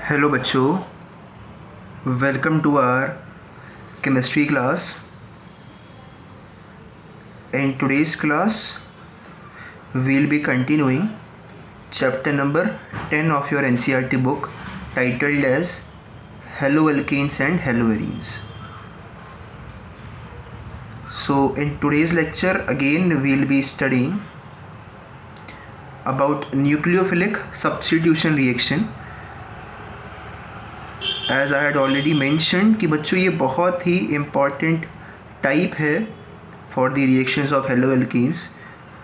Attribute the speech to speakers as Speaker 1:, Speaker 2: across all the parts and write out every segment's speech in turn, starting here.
Speaker 1: Hello बच्चों, welcome to our chemistry class. In today's class, we'll be continuing chapter number 10 of your NCERT book titled as Haloalkanes and Haloarenes. So in today's lecture again we'll be studying about nucleophilic substitution reaction. As I had already mention कि बच्चों ये बहुत ही important type है for the reactions of hello alkenes,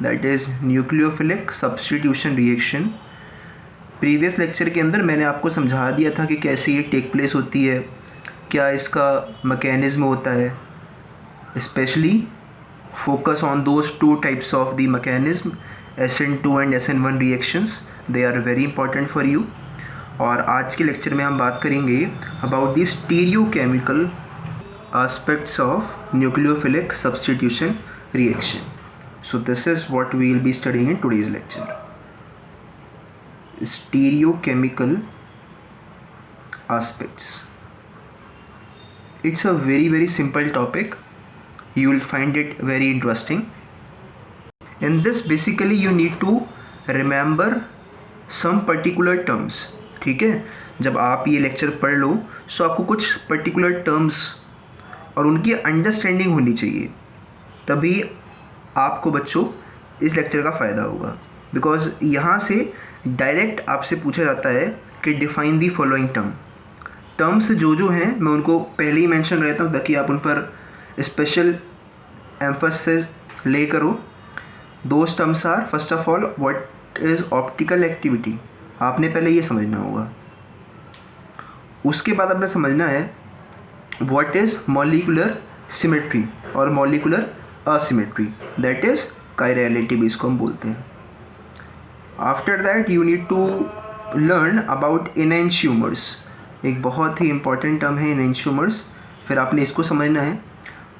Speaker 1: that is nucleophilic substitution reaction. Previous lecture के अंदर मैंने आपको समझा दिया था कि कैसे ये टेक प्लेस होती है, क्या इसका मैकेनिज्म होता है. Specially focus on those two types of the mechanism, SN2 and SN1 reactions, they are very important for you. और आज के लेक्चर में हम बात करेंगे about the stereochemical aspects of nucleophilic substitution reaction. So this is what we will be studying in today's lecture. Stereochemical aspects, it's a very simple topic. You will find it very interesting. In this basically you need to remember some particular terms. ठीक है, जब आप ये lecture पढ़ लो तो आपको कुछ particular terms और उनकी अंडरस्टैंडिंग होनी चाहिए, तभी आपको बच्चों इस लेक्चर का फ़ायदा होगा. बिकॉज यहाँ से डायरेक्ट आपसे पूछा जाता है कि डिफ़ाइन दी फॉलोइंग टर्म्स जो हैं मैं उनको पहले ही मेंशन कर देता हूँ ताकि आप उन पर स्पेशल एम्फसिस ले करो. Those terms are first of all what is optical activity. आपने पहले ये समझना होगा. उसके बाद आपने समझना है व्हाट इज़ मॉलिक्यूलर सिमेट्री और molecular asymmetry, that is chirality भी इसको हम बोलते हैं. After that you need to learn about enantiomers. एक बहुत ही इंपॉर्टेंट टर्म है इनएंशियोमर्स, फिर आपने इसको समझना है.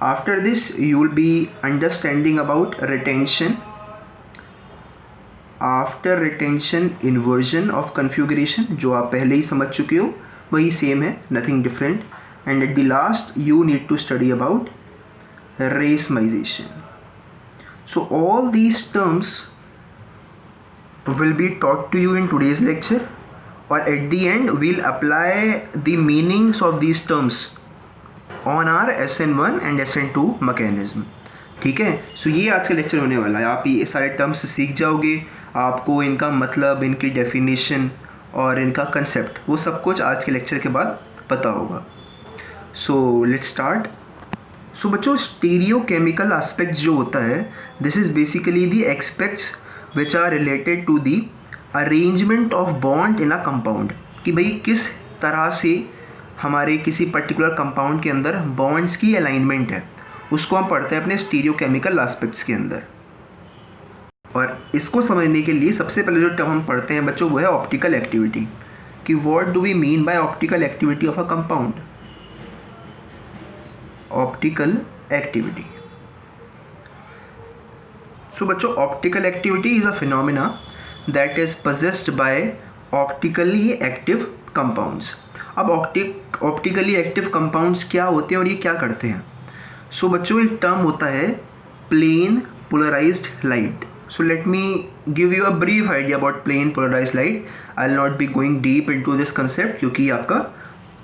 Speaker 1: After this you will be understanding about retention. After retention inversion of configuration, जो आप पहले ही समझ चुके हो, वही सेम है, nothing different. And at the last you need to study about racemization. So all these terms will be taught to you in today's lecture, or at the end we'll apply the meanings of these terms on our SN1 and SN2 mechanism. ठीक है, सो ये आज का lecture होने वाला है. आप ये सारे टर्म्स सीख जाओगे, आपको इनका मतलब, इनकी डेफिनेशन और इनका कंसेप्ट, वो सब कुछ आज के लेक्चर के बाद पता होगा. So let's start. सो बच्चों, स्टीरियोकेमिकल एस्पेक्ट्स जो होता है, this is basically the aspects which are related to the arrangement of bond in a compound. कि भाई किस तरह से हमारे किसी पर्टिकुलर कंपाउंड के अंदर बॉन्ड्स की अलाइनमेंट है, उसको हम पढ़ते हैं अपने स्टीरियोकेमिकल एस्पेक्ट्स के अंदर. और इसको समझने के लिए सबसे पहले जो टर्म हम पढ़ते हैं बच्चों वो है ऑप्टिकल एक्टिविटी. कि what do we mean by optical activity of a compound. Optical activity. So बच्चों, optical activity is a phenomena that is possessed by optically active compounds. अब ऑप्टिकली एक्टिव कंपाउंड्स क्या होते हैं और ये क्या करते हैं. सो बच्चों, एक टर्म होता है plane polarized light. So let me give you a brief idea about plane polarized light. I will not be going deep into this concept, क्योंकि आपका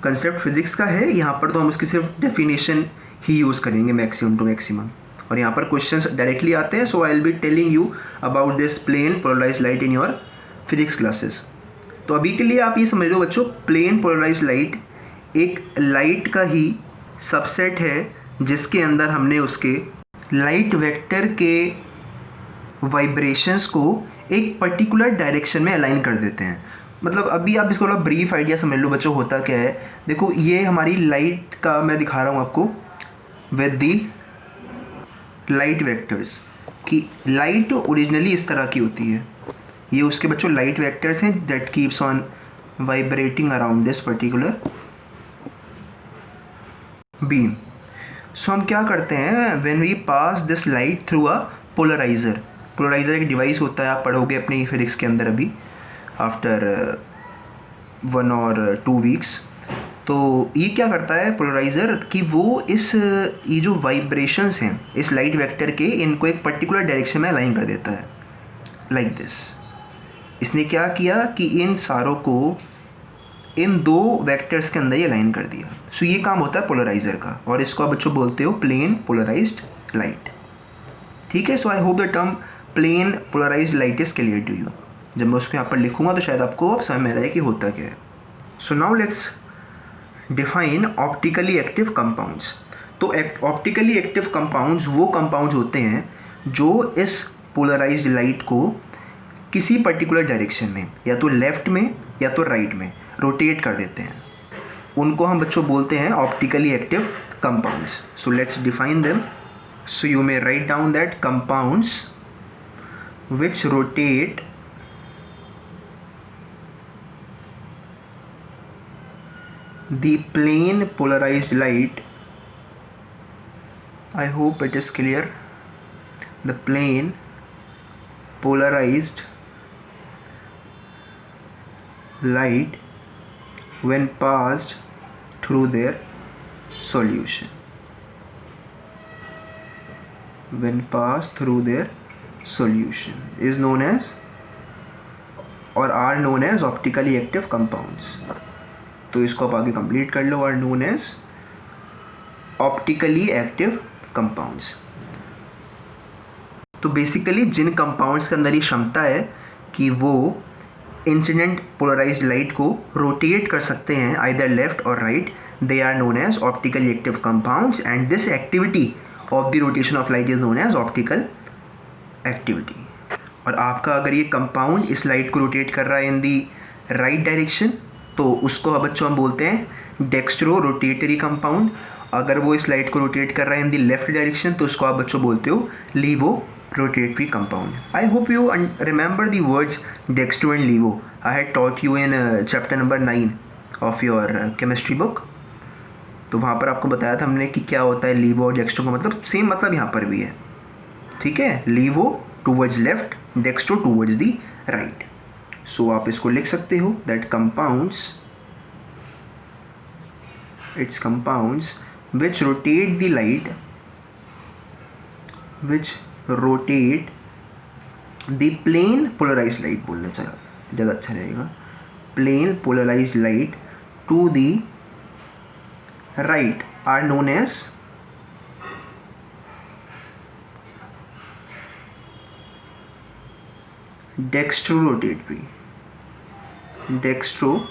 Speaker 1: कंसेप्ट फिजिक्स का है. यहाँ पर तो हम उसकी सिर्फ डेफिनेशन ही यूज़ करेंगे मैक्सिमम टू मैक्सिमम, और यहाँ पर क्वेश्चंस डायरेक्टली आते हैं. So I will be telling you about this plane polarized light in your physics classes. तो अभी के लिए आप ये समझ लो बच्चों, प्लेन पोलराइज्ड लाइट एक लाइट का ही सबसेट है जिसके अंदर हमने उसके लाइट वेक्टर के वाइब्रेशंस को एक पर्टिकुलर डायरेक्शन में अलाइन कर देते हैं. मतलब अभी आप इसको थोड़ा ब्रीफ आइडिया समझ लो बच्चों, होता क्या है. देखो, ये हमारी लाइट का मैं दिखा रहा हूँ आपको विद दी लाइट वेक्टर्स. कि लाइट ओरिजिनली इस तरह की होती है, ये उसके बच्चों लाइट वेक्टर्स हैं that keeps on vibrating around this particular beam. So हम क्या करते हैं, when we pass this light through a polarizer. Polarizer एक डिवाइस होता है, आप पढ़ोगे अपने फिजिक्स के अंदर अभी आफ्टर 1 और 2 वीक्स। तो ये क्या करता है पोलराइज़र कि वो ये जो वाइब्रेशंस हैं इस लाइट वेक्टर के, इनको एक पर्टिकुलर डायरेक्शन में अलाइन कर देता है लाइक दिस। इसने क्या किया कि इन सारों को इन 2 वेक्टर्स के अंदर ही अलाइन कर दिया। सो ये काम होता है पोलराइज़र का, और इसको आप बच्चों बोलते हो प्लेन पोलराइज्ड लाइट। ठीक है, so I hope the term plane polarized light is clear to you. जब मैं उसको यहाँ पर लिखूँगा तो शायद आपको अब समझ में आ रहा है कि होता क्या है। सो now let's define optically active compounds. तो ऑप्टिकली एक्टिव कंपाउंड्स वो कंपाउंड्स होते हैं जो इस पोलराइज्ड लाइट को किसी पर्टिकुलर डायरेक्शन में, या तो लेफ़्ट में या तो राइट में रोटेट कर देते हैं। उनको हम बच्चों बोलते हैं optically active compounds. So let's define them. So you may write down that compounds which rotate the plane polarized light. I hope it is clear. The plane polarized light when passed through their solution. When passed through their solution is known as or are known as optically active compounds. तो इसको आप आगे complete कर लो, are known as optically active compounds. तो basically जिन compounds के अंदर ये क्षमता है कि वो इंसिडेंट पोलराइज्ड लाइट को रोटेट कर सकते हैं आइदर लेफ्ट और right, they are known as optically active compounds, and this activity of the rotation of light is known as optical activity. और आपका अगर ये कंपाउंड इस लाइट को रोटेट कर रहा है इन दी राइट डायरेक्शन, तो उसको बच्चों हम बोलते हैं डेक्स्ट्रो रोटेटरी कंपाउंड। अगर वो इस लाइट को रोटेट कर रहा है इन दी लेफ्ट डायरेक्शन, तो उसको आप बच्चों बोलते हो levo rotatory compound. I hope you remember the words dextro and levo. I had taught you in chapter number 9 of your chemistry book. तो वहाँ पर आपको बताया था हमने कि क्या होता है लीवो और डेक्स्ट्रो का मतलब सेम मतलब यहाँ पर भी है। ठीक है, levo towards left, dextro towards the right. So आप इसको लिख सकते हो that compounds, it's compounds which rotate the light, which rotate the plane polarized light, बोलना चाहिए ज़्यादा अच्छा रहेगा, plane polarized light to the right are known as dextrorotatory, dextrorotatory.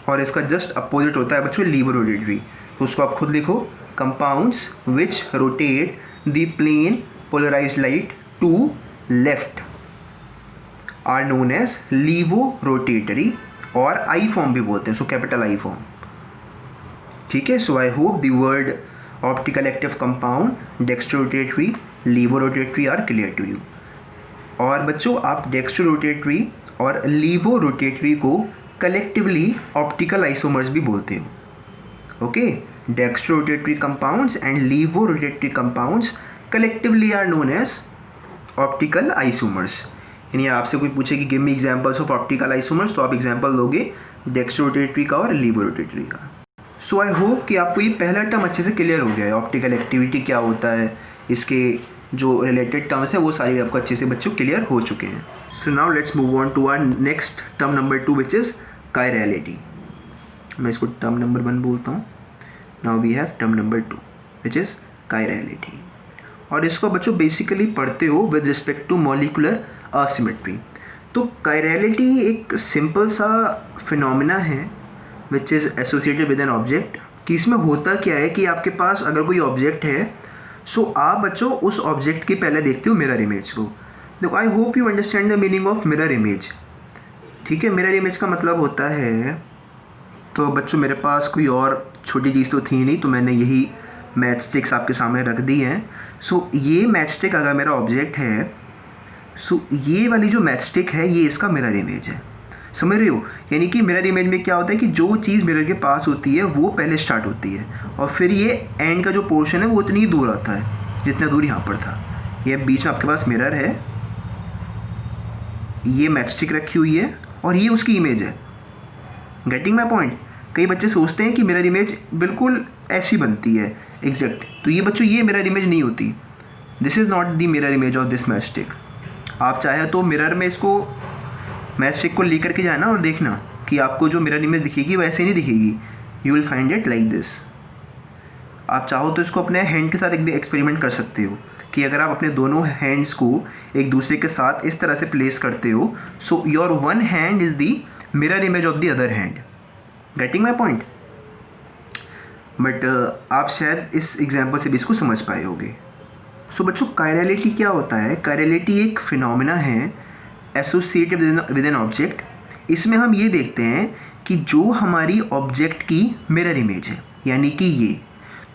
Speaker 1: और इसका जस्ट अपोजिट होता है बच्चों लीवोरोटेटरी। तो उसको आप खुद लिखो, compounds which rotate the plane polarized light to left are known as levorotatory, और आई फॉर्म भी बोलते हैं, सो कैपिटल आई फॉर्म। ठीक है, so I hope the word optical active compound, dextrorotatory, levorotatory are clear to you. और बच्चों आप dextrorotatory और लीवोरोटेटरी को कलेक्टिवली ऑप्टिकल आइसोमर्स भी बोलते हो। Okay, dextrorotatory compounds and levorotatory compounds collectively are known as optical isomers. यानी आपसे कोई पूछे कि give me examples of optical isomers, तो आप एग्जांपल दोगे डेक्स्ट्रोरोटेटरी का और लीवोरोटेटरी का। सो आई होप कि आपको ये पहला टर्म अच्छे से क्लियर हो गया है, ऑप्टिकल एक्टिविटी क्या होता है, इसके जो रिलेटेड टर्म्स हैं वो सारे आपको अच्छे से बच्चों क्लियर हो चुके हैं। So now let's move on to our next term number 2 which is chirality. मैं इसको टर्म नंबर 1 बोलता हूँ। Now we have term number 2 which is chirality, और इसको बच्चों बेसिकली पढ़ते हो with respect to molecular asymmetry. तो कायरलिटी एक सिंपल सा फिनोमिना है which is associated with an object. कि इसमें होता क्या है कि आपके पास अगर कोई ऑब्जेक्ट है, सो आप बच्चों उस ऑब्जेक्ट के पहले देखते हो मिरर इमेज को। देखो, आई hope you understand the meaning of mirror image. ठीक है, मिरर इमेज का मतलब होता है, तो बच्चों मेरे पास कोई और छोटी चीज़ तो थी नहीं, तो मैंने यही मैच स्टिक्स आपके सामने रख दी हैं। सो ये मैच स्टिक अगर मेरा ऑब्जेक्ट है, सो ये वाली जो मैच स्टिक है ये इसका मिरर इमेज है। समझ रहे हो? यानी कि मिरर इमेज में क्या होता है कि जो चीज़ मिरर के पास होती है वो पहले स्टार्ट होती है, और फिर ये एंड का जो पोर्शन है वो उतनी ही दूर आता है जितना दूर यहाँ पर था। ये बीच में आपके पास मिरर है, ये मैचस्टिक रखी हुई है और ये उसकी इमेज है। Getting my point. कई बच्चे सोचते हैं कि मिरर इमेज बिल्कुल ऐसी बनती है एग्जैक्ट, तो ये बच्चों ये मिरर इमेज नहीं होती। This is not the mirror image of this matchstick. आप चाहे तो मिरर में इसको मैचस्टिक को लेकर के जाना और देखना कि आपको जो मिरर इमेज दिखेगी वैसे नहीं दिखेगी। You will find it like this. आप चाहो तो इसको अपने हैंड के साथ एक भी एक्सपेरिमेंट कर सकते हो कि अगर आप अपने दोनों हैंड्स को एक दूसरे के साथ इस तरह से प्लेस करते हो, so your one hand is the mirror image of the other hand. Getting my point. But आप शायद इस एग्जाम्पल से भी इसको समझ पाए होगे। सो बच्चों, कायरलिटी क्या होता है? कायरलिटी एक फिनोमेना है एसोसिएटेड विद एन ऑब्जेक्ट। इसमें हम ये देखते हैं कि जो हमारी ऑब्जेक्ट की मिरर इमेज है, यानी कि ये,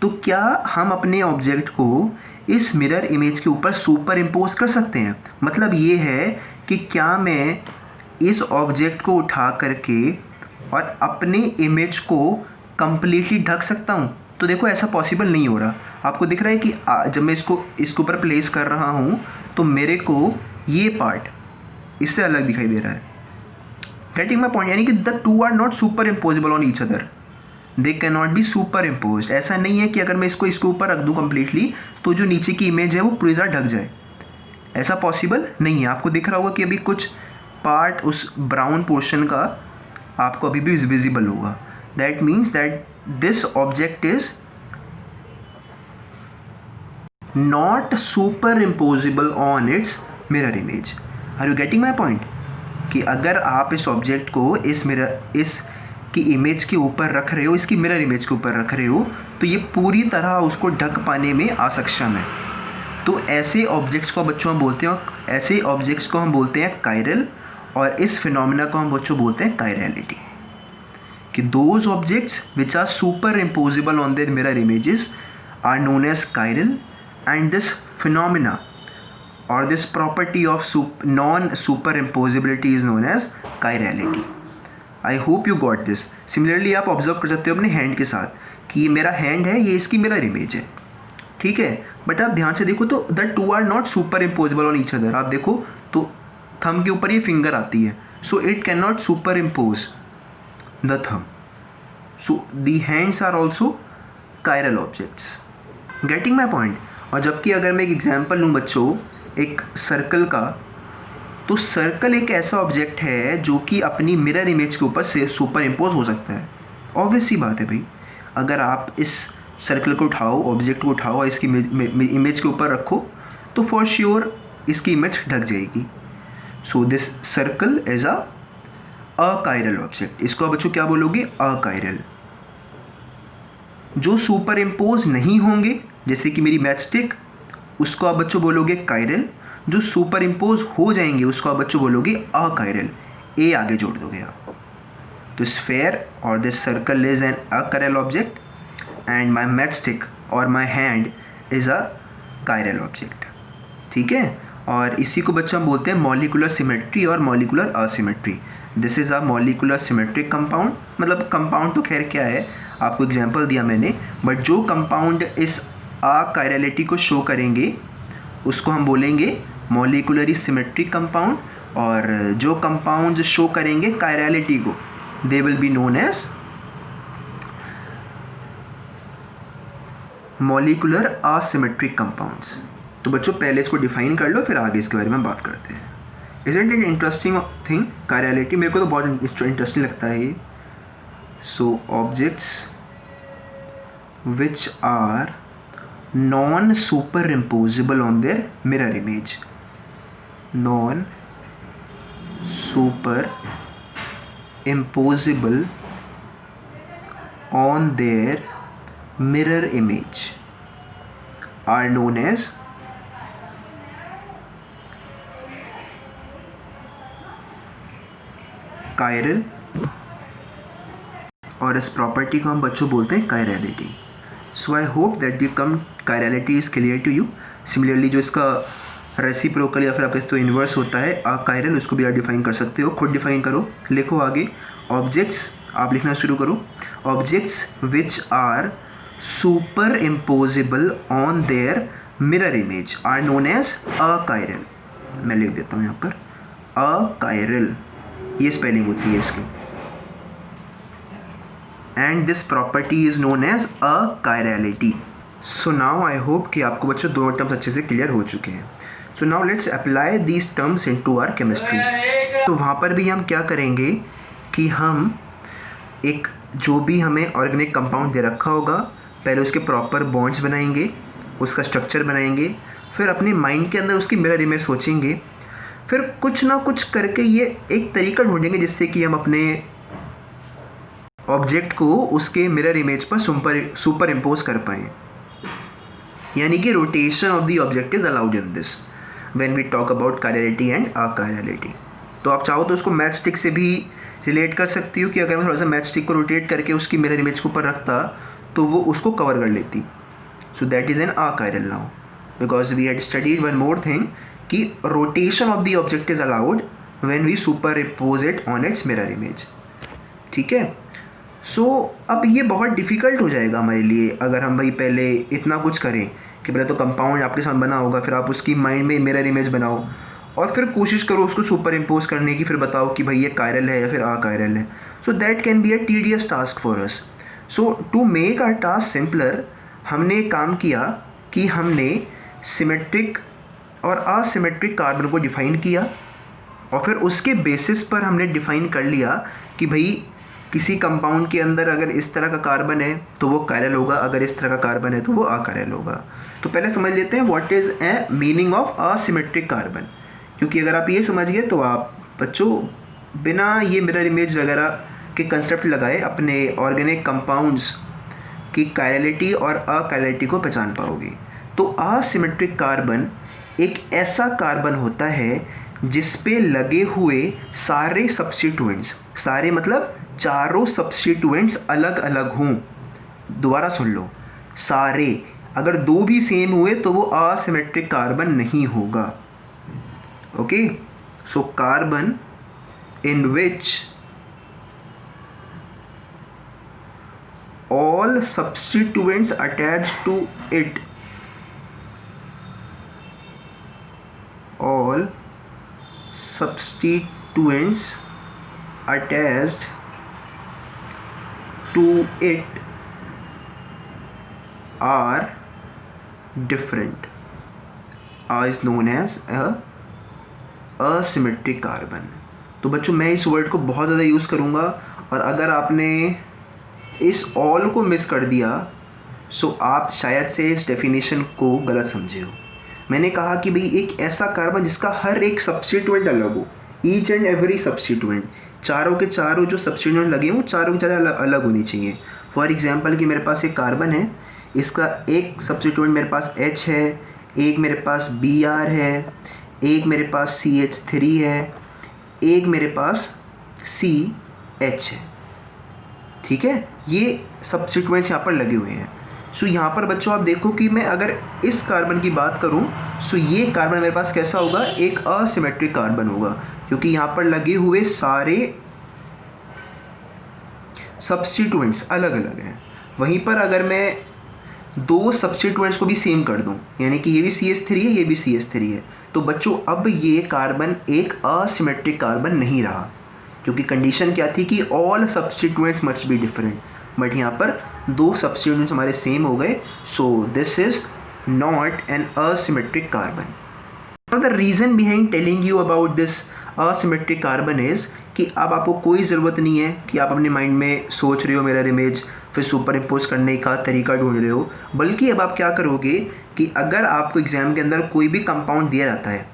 Speaker 1: तो क्या हम अपने ऑब्जेक्ट को इस मिरर इमेज के ऊपर सुपर इम्पोज कर सकते हैं? मतलब ये है कि क्या मैं इस ऑब्जेक्ट को उठा करके और अपने इमेज को कंप्लीटली ढक सकता हूँ? तो देखो ऐसा पॉसिबल नहीं हो रहा। आपको दिख रहा है कि जब मैं इसके ऊपर प्लेस कर रहा हूँ तो मेरे को ये पार्ट इससे अलग दिखाई दे रहा है। Getting my point. यानी कि the two are not super imposable on each other, they can not be super impose. ऐसा नहीं है कि अगर मैं इसको इसके ऊपर रख दूँ कम्प्लीटली तो जो नीचे की इमेज है वो पूरी तरह ढक जाए, ऐसा पॉसिबल नहीं है। आपको दिख रहा होगा कि अभी कुछ पार्ट उस ब्राउन पोर्शन का आपको अभी भी विजिबल होगा। That means that this object is not super imposable on its mirror image. Are you getting my point? कि अगर आप इस ऑब्जेक्ट को इस की इमेज के ऊपर रख रहे हो, इसकी मिरर इमेज के ऊपर रख रहे हो, तो ये पूरी तरह उसको ढक पाने में असक्षम है। तो ऐसे ऑब्जेक्ट्स को बच्चों हम बोलते हैं, ऐसे ऑब्जेक्ट्स को हम बोलते हैं कायरल, और इस फिनोमेना को हम बच्चों बोलते हैं कायरलिटी। कि those objects which are super imposable on their mirror images are known as chiral, and this phenomena or this property of non-superimposability is known as chirality. I hope you got this. Similarly आप observe कर सकते हो अपने hand के साथ कि ये मेरा हैंड है, ये इसकी मिरर इमेज है, ठीक है। बट आप ध्यान से देखो तो the two are not super imposable on each other. आप देखो तो थंब के ऊपर ये फिंगर आती है, so it can not super impose the thumb. So the hands are also chiral objects. Getting my point. और जबकि अगर मैं एक एग्जाम्पल लूँ बच्चों एक सर्कल का, तो सर्कल एक ऐसा ऑब्जेक्ट है जो कि अपनी मिरर इमेज के ऊपर से सुपर इम्पोज हो सकता है। ऑब्वियस सी बात है भाई, अगर आप इस सर्कल को उठाओ, ऑब्जेक्ट को उठाओ और इसकी इमेज के ऊपर रखो तो फॉर श्योर इसकी इमेज ढक जाएगी। So this circle is achiral object. इसको आप बच्चों क्या बोलोगे? अकायरल। जो सुपर इम्पोज नहीं होंगे जैसे कि मेरी मैचस्टिक, उसको आप बच्चों बोलोगे कायरल। जो सुपर इम्पोज हो जाएंगे उसको आप बच्चों बोलोगे अकायरल। ए आगे जोड़ दोगे आप। तो स्फेयर और this circle is an achiral object and my matchstick और my hand is a chiral object, ठीक है। और इसी को बच्चों हम बोलते हैं मॉलिकुलर सिमेट्री और molecular asymmetry. This is a molecular symmetric compound. मतलब कंपाउंड तो खैर क्या है, आपको एग्जाम्पल दिया मैंने, बट जो कंपाउंड इस अकायरलिटी को शो करेंगे उसको हम बोलेंगे मॉलिकुलरी सिमेट्रिक कंपाउंड, और जो कंपाउंड शो करेंगे कायरलिटी को they will be known as molecular asymmetric compounds. तो बच्चों पहले इसको डिफाइन कर लो, फिर आगे इसके बारे में बात करते हैं। Isn't it interesting thing chirality? मेरे को तो बहुत इंटरेस्टिंग लगता है ये। So objects which are non superimposable on their mirror image, non superimposable on their mirror image are known as chiral, और इस प्रॉपर्टी को हम बच्चों बोलते हैं chirality. So I hope that the come chirality is clear to you. Similarly जो इसका reciprocal या फिर आपका तो इन्वर्स होता है अकायरल, उसको भी आप डिफाइन कर सकते हो। खुद डिफाइन करो, लिखो आगे। ऑब्जेक्ट्स आप लिखना शुरू करो। Objects which are super imposable on their mirror image are known as achiral. मैं लिख देता हूँ यहाँ पर अकायरल, ये स्पेलिंग होती है इसकी, and this property is known as achirality. So now I hope कि आपको बच्चों दोनों टर्म्स अच्छे से क्लियर हो चुके हैं। So now let's apply these terms into our chemistry. तो वहाँ पर भी हम क्या करेंगे कि हम एक जो भी हमें ऑर्गेनिक कंपाउंड दे रखा होगा, पहले उसके प्रॉपर बॉन्ड्स बनाएंगे, उसका स्ट्रक्चर बनाएंगे, फिर अपनी माइंड के अंदर उसकी मिरर इमेज सोचेंगे, फिर कुछ ना कुछ करके ये एक तरीका ढूंढेंगे जिससे कि हम अपने ऑब्जेक्ट को उसके मिरर इमेज पर सुपर इम्पोज कर पाएँ। यानी कि rotation of the object is allowed in this when we talk about chirality and achirality. तो आप चाहो तो उसको मैच स्टिक से भी रिलेट कर सकती हो कि अगर मैं थोड़ा सा मैच स्टिक को रोटेट करके उसकी मिरर इमेज के ऊपर रखता तो वो उसको कवर कर लेती। So that is an achiral now, because we had studied one more thing कि rotation of the object is allowed when we superimpose it on its mirror image. ठीक है। सो अब ये बहुत डिफ़िकल्ट हो जाएगा हमारे लिए अगर हम भाई पहले इतना कुछ करें कि पहले तो कंपाउंड आपके सामने बना होगा, फिर आप उसकी माइंड में मिरर इमेज बनाओ और फिर कोशिश करो उसको सुपर इम्पोज करने की, फिर बताओ कि भाई ये कायरल है या फिर अकायरल है। So that can be a tedious task for us. So to make our task simpler, हमने एक काम किया कि हमने सिमेट्रिक और असिमेट्रिक कार्बन को डिफ़ाइन किया और फिर उसके बेसिस पर हमने डिफ़ाइन कर लिया कि भाई किसी कंपाउंड के अंदर अगर इस तरह का कार्बन है तो वो कायरल होगा, अगर इस तरह का कार्बन है तो वो अकायरल होगा। तो पहले समझ लेते हैं what is a meaning of asymmetric carbon, क्योंकि अगर आप ये समझ गए तो आप बच्चों बिना ये मिरर इमेज वगैरह के कंसेप्ट लगाए अपने ऑर्गेनिक कंपाउंड्स की कायरलिटी और अकायरलिटी को पहचान पाओगे। तो असिमेट्रिक कार्बन एक ऐसा कार्बन होता है जिस पे लगे हुए सारे सब्स्टिट्यूएंट्स, सारे मतलब चारों सब्स्टिट्यूएंट्स अलग अलग हों। दोबारा सुन लो, सारे, अगर दो भी सेम हुए तो वो असिमेट्रिक कार्बन नहीं होगा। Okay, so carbon in which all substituents attached to it, all substituents attached to it are different, is known as a asymmetric carbon। तो बच्चों मैं इस वर्ड को बहुत ज़्यादा यूज़ करूँगा और अगर आपने इस ऑल को मिस कर दिया सो आप शायद से इस डेफिनेशन को गलत समझे हो। मैंने कहा कि भाई एक ऐसा कार्बन जिसका हर एक सब्स्टिट्यूएंट अलग हो, ईच एंड एवरी सब्स्टिट्यूएंट, चारों के चारों जो सब्स्टिट्यूएंट लगे हैं वो चारों के चारों अलग होनी चाहिए। फॉर एग्जांपल कि मेरे पास एक कार्बन है, इसका एक सब्स्टिट्यूएंट मेरे पास H है, एक मेरे पास Br है, एक मेरे पास CH3 है, एक मेरे पास CH है। ठीक है, ये सब्स्टिट्यूएंट्स यहाँ पर लगे हुए हैं। सो यहाँ पर बच्चों आप देखो कि मैं अगर इस कार्बन की बात करूँ सो ये कार्बन मेरे पास कैसा होगा, एक असिमेट्रिक कार्बन होगा, क्योंकि यहाँ पर लगे हुए सारे सब्स्टिट्यूएंट्स अलग अलग हैं। वहीं पर अगर मैं दो सब्स्टिट्यूएंट्स को भी सेम कर दूं, यानी कि ये भी CH3 है, ये भी CH3 है, तो बच्चों अब ये कार्बन एक असिमेट्रिक कार्बन नहीं रहा, क्योंकि कंडीशन क्या थी कि all substituents must be different, but यहाँ पर दो सब्स्टिट्यूएंट्स हमारे सेम हो गए। सो this is not an asymmetric carbon. Now the reason behind telling you about this asymmetric carbon is कि अब आपको कोई ज़रूरत नहीं है कि आप अपने माइंड में सोच रहे हो मिरर इमेज फिर सुपर इम्पोज करने का तरीका ढूंढ रहे हो, बल्कि अब आप क्या करोगे कि अगर आपको एग्ज़ाम के अंदर कोई भी कंपाउंड दिया जाता है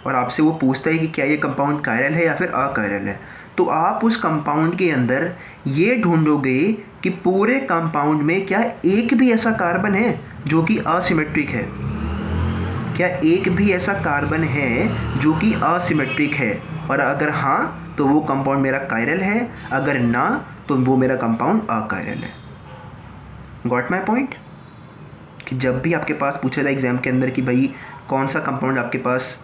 Speaker 1: और आपसे वो पूछता है कि क्या ये कंपाउंड कायरल है या फिर अकायरल है, तो आप उस कंपाउंड के अंदर ये ढूंढोगे कि पूरे कंपाउंड में क्या एक भी ऐसा कार्बन है जो कि असिमेट्रिक है, क्या एक भी ऐसा कार्बन है जो कि असिमेट्रिक है, और अगर हाँ तो वो कंपाउंड मेरा कायरल है, अगर ना तो वो मेरा कंपाउंड अकायरल है। Got my point? कि जब भी आपके पास पूछा था एग्जाम के अंदर कि भाई कौन सा कंपाउंड आपके पास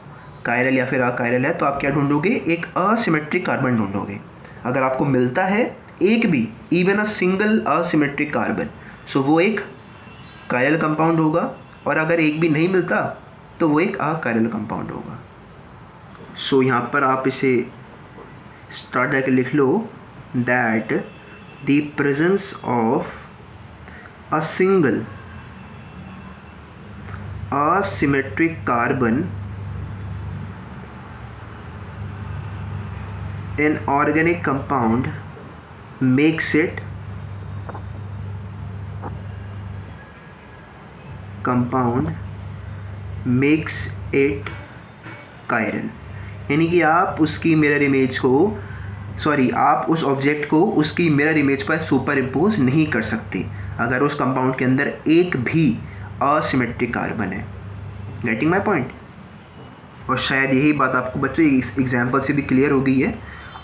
Speaker 1: कायरल या फिर अकायरल है, तो आप क्या ढूंढोगे, एक असिमेट्रिक कार्बन ढूंढोगे। अगर आपको मिलता है एक भी, even a single asymmetric carbon, so वो एक कायरल कंपाउंड होगा, और अगर एक भी नहीं मिलता तो वो एक अकायरल कंपाउंड होगा। सो यहाँ पर आप इसे स्टार्ट करके लिख लो that the presence of a single asymmetric carbon in organic compound makes it chiral। यानी कि आप उसकी मिरर इमेज को आप उस ऑब्जेक्ट को उसकी मिरर इमेज पर सुपर इम्पोज नहीं कर सकते अगर उस कंपाउंड के अंदर एक भी असिमेट्रिक कार्बन है। Getting my point. और शायद यही बात आपको बच्चों इस एग्जाम्पल से भी क्लियर हो गई है।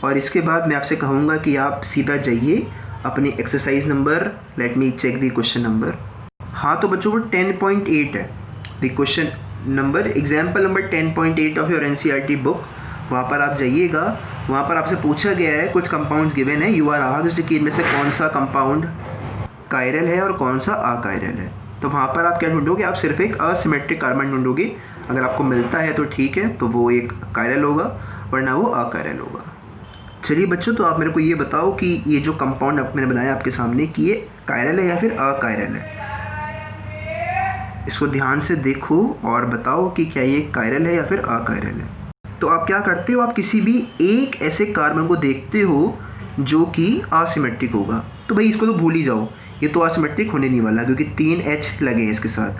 Speaker 1: और इसके बाद मैं आपसे कहूँगा कि आप सीधा जाइए अपनी exercise number, let me check the question number. हाँ तो बच्चों वो 10.8 है the question number, example number 10.8 of your NCERT book. वहाँ पर आप जाइएगा, वहाँ पर आपसे पूछा गया है कुछ कंपाउंड्स गिवन है, यू आर आस्क्ड कि इनमें से कौन सा कंपाउंड कायरल है और कौन सा अकायरल है। तो वहाँ पर आप क्या ढूंढोगे, आप सिर्फ एक असिमेट्रिक कार्बन ढूंढोगे। अगर आपको मिलता है तो ठीक है, तो वो एक कायरल होगा, वरना वो अकायरल होगा। चलिए बच्चों, तो आप मेरे को ये बताओ कि ये जो कंपाउंड मैंने बनाया आपके सामने कि ये कायरल है या फिर अकायरल है। इसको ध्यान से देखो और बताओ कि क्या ये कायरल है या फिर अकायरल है। तो आप क्या करते हो, आप किसी भी एक ऐसे कार्बन को देखते हो जो कि असिमेट्रिक होगा। तो भाई इसको तो भूल ही जाओ, ये तो असिमेट्रिक होने नहीं वाला क्योंकि 3 H लगे हैं इसके साथ।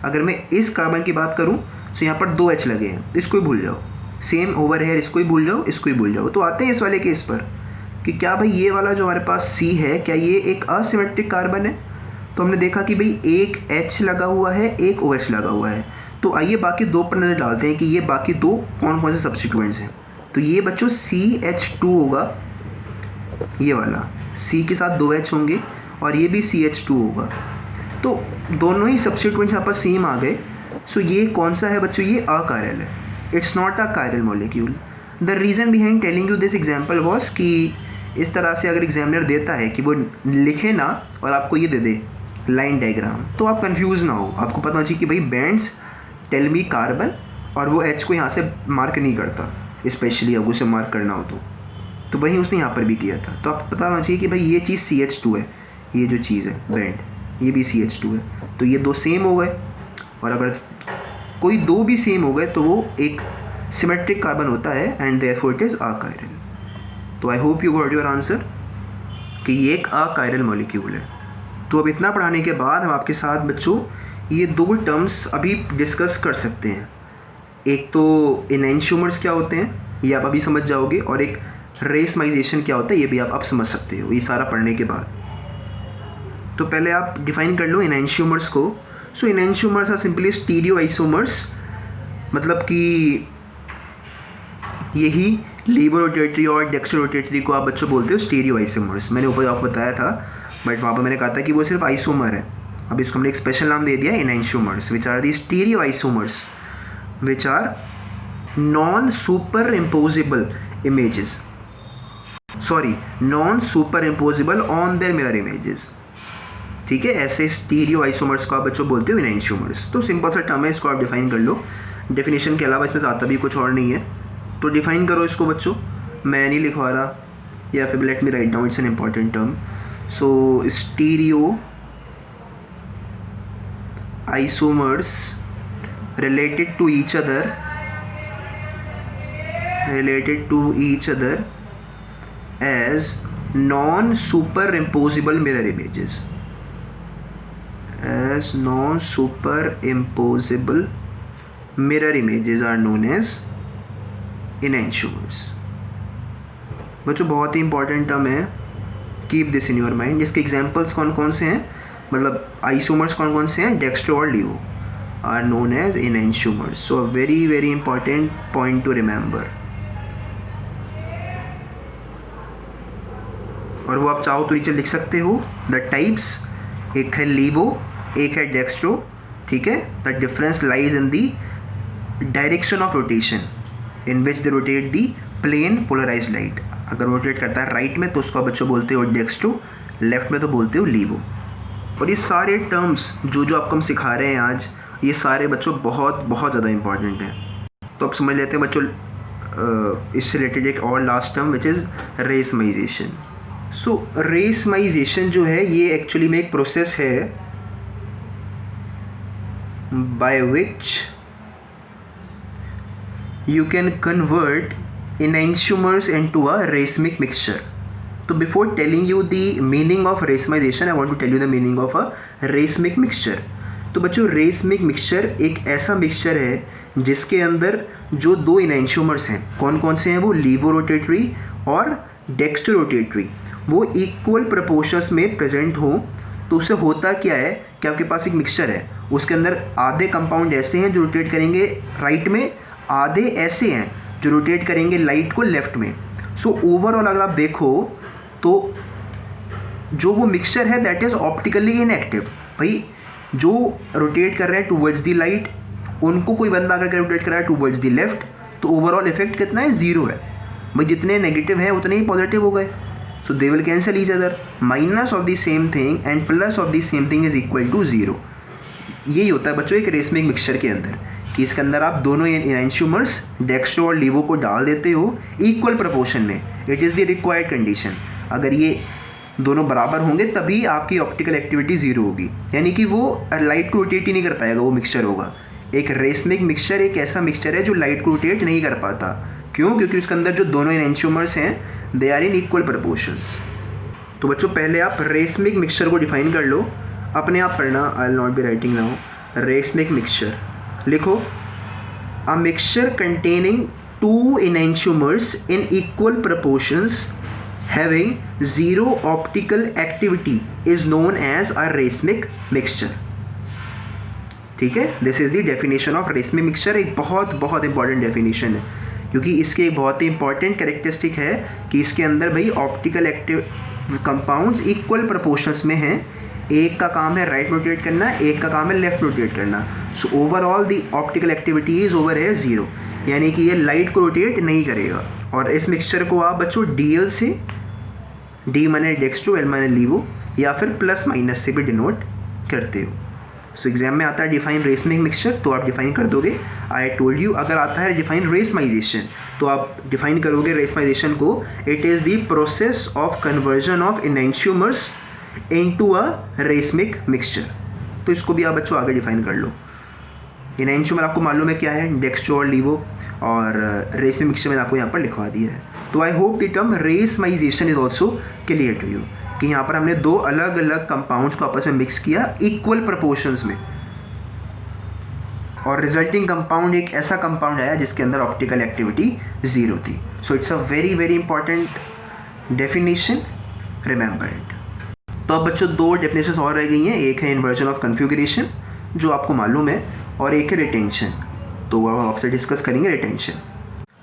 Speaker 1: अगर मैं इस कार्बन की बात करूं तो यहाँ पर 2 H लगे हैं, इसको ही भूल जाओ। सेम ओवर हेयर, इसको ही भूल जाओ, इसको ही भूल जाओ। तो आते हैं इस वाले केस पर कि क्या भाई ये वाला जो हमारे पास C है, क्या ये एक असिमेट्रिक कार्बन है। तो हमने देखा कि भाई एक H लगा हुआ है, एक OH लगा हुआ है। तो आइए बाकी 2 पर नज़र डालते हैं कि ये बाकी 2 कौन कौन से सब्स्टिट्यूएंट्स हैं। तो ये बच्चों CH2 होगा, ये वाला C के साथ 2 H होंगे और ये भी CH2 होगा। तो दोनों ही सब्स्टिट्यूएंट्स यहाँ पर सेम आ गए। सो ये कौन सा है बच्चों, ये अकायरल है। It's not a chiral molecule. The reason behind telling you this example was कि इस तरह से अगर एग्जामिनर देता है कि वो लिखे ना और आपको ये दे दे लाइन डायग्राम, तो आप कंफ्यूज ना हो। आपको पता होना चाहिए कि भाई बैंड्स टेल मी कार्बन, और वो H को यहाँ से मार्क नहीं करता, स्पेशली अगर उसे मार्क करना हो तो वही उसने यहाँ पर भी किया था। तो आपको पता होना चाहिए कि भाई ये चीज़ CH2 है, ये जो चीज़ है बैंड ये भी CH2 है। तो ये 2 सेम हो गए, और अगर कोई 2 भी सेम हो गए तो वो एक सिमेट्रिक कार्बन होता है and therefore it is achiral. तो I hope you got your answer कि ये एक अकायरल मॉलिक्यूल है। तो अब इतना पढ़ाने के बाद हम आपके साथ बच्चों ये 2 टर्म्स अभी डिस्कस कर सकते हैं। एक तो एनेंशियोमर्स क्या होते हैं, ये आप अभी समझ जाओगे, और एक रेसमाइजेशन क्या होता है, ये भी आप अब समझ सकते हो ये सारा पढ़ने के बाद। तो पहले आप डिफाइन कर लो एनेंशियोमर्स को। So enantiomers are simply stereo isomers, मतलब कि यही लीवो रोटेटरी और डेक्स्ट्रो रोटेटरी को आप बच्चों बोलते हो स्टीरियो आइसोमर्स। मैंने ऊपर आपको बताया था, बट वहाँ पर मैंने कहा था कि वो सिर्फ आइसोमर है। अब इसको हमने एक स्पेशल नाम दे दिया enantiomers, which are the stereo isomers which are non super imposable images, sorry non super imposable on their mirror images. ठीक है, ऐसे स्टीरियो आइसोमर्स को आप बच्चों बोलते हो एनेंशियोमर्स। तो सिंपल सा टर्म है, इसको आप डिफाइन कर लो। डेफिनेशन के अलावा इसमें ज़्यादा भी कुछ और नहीं है, तो डिफाइन करो इसको बच्चों। मैं नहीं लिखवा रहा, या फिर let me write down, it's an important term. So stereo isomers related to each other as non-superimposable mirror images, as non-superimposable mirror images are known as enantiomers। बच्चों बहुत ही इंपॉर्टेंट टर्म है, keep this in your mind. इसके examples कौन कौन से हैं, मतलब isomers कौन कौन से हैं, डेक्स्ट्रो और लीवो are known as enantiomers. So a very important point to remember। और वो आप चाहो तो नीचे लिख सकते हो द टाइप्स, एक है लीवो, एक है डेक्स्ट्रो। ठीक है, the difference lies in the direction of rotation in which they rotate the plane polarize light. अगर रोटेट करता है राइट में तो उसको बच्चों बोलते हो डेक्स्ट्रो, लेफ्ट में तो बोलते हो लीवो। और ये सारे टर्म्स जो आपको हम सिखा रहे हैं आज, ये सारे बच्चों बहुत ज़्यादा इंपॉर्टेंट हैं। तो अब समझ लेते हैं बच्चों इससे रिलेटेड एक और last term which is racemisation. So racemisation जो है ये एक्चुअली में एक प्रोसेस है by which you can convert enantiomers into a racemic mixture. So before telling you the meaning of racemization, I want to tell you the meaning of a racemic mixture. तो बच्चों racemic mixture एक ऐसा mixture है जिसके अंदर जो दो enantiomers हैं, कौन कौन से हैं वो, लीवोरोटेटरी और डेक्स्ट्रोरोटेटरी, वो इक्वल प्रपोर्शंस में प्रेजेंट हो. तो उससे होता क्या है कि आपके पास एक मिक्सचर है, उसके अंदर आधे कंपाउंड ऐसे हैं जो रोटेट करेंगे राइट में, आधे ऐसे हैं जो रोटेट करेंगे लाइट को लेफ़्ट में. सो ओवरऑल अगर आप देखो तो जो वो मिक्सचर है दैट इज़ ऑप्टिकली इनएक्टिव. भाई जो रोटेट कर रहे हैं टूवर्ड्स दी लाइट, उनको कोई बंदा अगर रोटेट कर रहा है टूवर्ड्स दी लेफ्ट, तो ओवरऑल इफेक्ट कितना है, ज़ीरो है. भाई जितने नेगेटिव हैं उतने ही पॉजिटिव हो गए. So they will cancel each other. Minus of the same thing and plus of the same thing is equal to zero. यही होता है बच्चों एक रेसमिक मिक्सचर के अंदर, कि इसके अंदर आप दोनों एनांशियोमर्स डेक्स्ट्रो और लीवो को डाल देते हो इक्वल प्रपोर्शन में. It is the required condition. अगर ये दोनों बराबर होंगे तभी आपकी ऑप्टिकल एक्टिविटी ज़ीरो होगी, यानी कि वो लाइट को रोटेट ही नहीं कर पाएगा, वो मिक्सचर होगा. एक रेसमिक मिक्सचर एक ऐसा मिक्सचर है जो लाइट को रोटेट नहीं कर पाता. क्यों? क्योंकि उसके अंदर जो दोनों एनांशियोमर्स हैं they are in equal proportions. तो बच्चों पहले आप रेसमिक मिक्सचर को डिफाइन कर लो, अपने आप करना. I will not be writing now. Racemic mixture लिखो, a mixture containing two enantiomers in equal proportions having zero optical activity is known as a racemic mixture. ठीक है, this is the definition of racemic mixture. एक बहुत बहुत important definition है, क्योंकि इसके एक बहुत ही इंपॉर्टेंट कैरेक्टरिस्टिक है कि इसके अंदर भाई optical active compounds equal proportions में हैं. एक का काम है राइट रोटेट करना, एक का काम है लेफ्ट रोटेट करना. So overall the optical activity is over है ज़ीरो, यानी कि ये लाइट को रोटेट नहीं करेगा. और इस मिक्सचर को आप बच्चों DL से, D माने डेक्स्ट्रो, L माने लीवो, या फिर प्लस माइनस से भी डिनोट करते हो. सो एग्जाम में आता है डिफाइन रेसमिक मिक्सचर, तो आप डिफाइन कर दोगे. आई टोल्ड यू, अगर आता है डिफाइन रेसमाइजेशन तो आप डिफाइन करोगे रेसमाइजेशन को, it is the process of conversion of enantiomers into a racemic mixture. तो इसको भी आप बच्चों आगे डिफाइन कर लो. एनांशियोमर आपको मालूम है क्या है, डेक्स्ट्रो और लीवो, और रेसमिक मिक्सचर मैंने आपको यहाँ पर लिखवा दिया है. तो I hope the term racemization is also clear to you, कि यहाँ पर हमने दो अलग अलग कंपाउंड्स को आपस में मिक्स किया इक्वल प्रपोर्शंस में, और रिजल्टिंग कंपाउंड एक ऐसा कंपाउंड आया जिसके अंदर ऑप्टिकल एक्टिविटी ज़ीरो थी. So it's a very very important definition, remember it. तो अब बच्चों दो डेफिनेशंस और रह गई हैं. एक है इन्वर्जन ऑफ कन्फिगरेशन जो आपको मालूम है, और एक है रिटेंशन. तो वो आपसे डिस्कस करेंगे retention.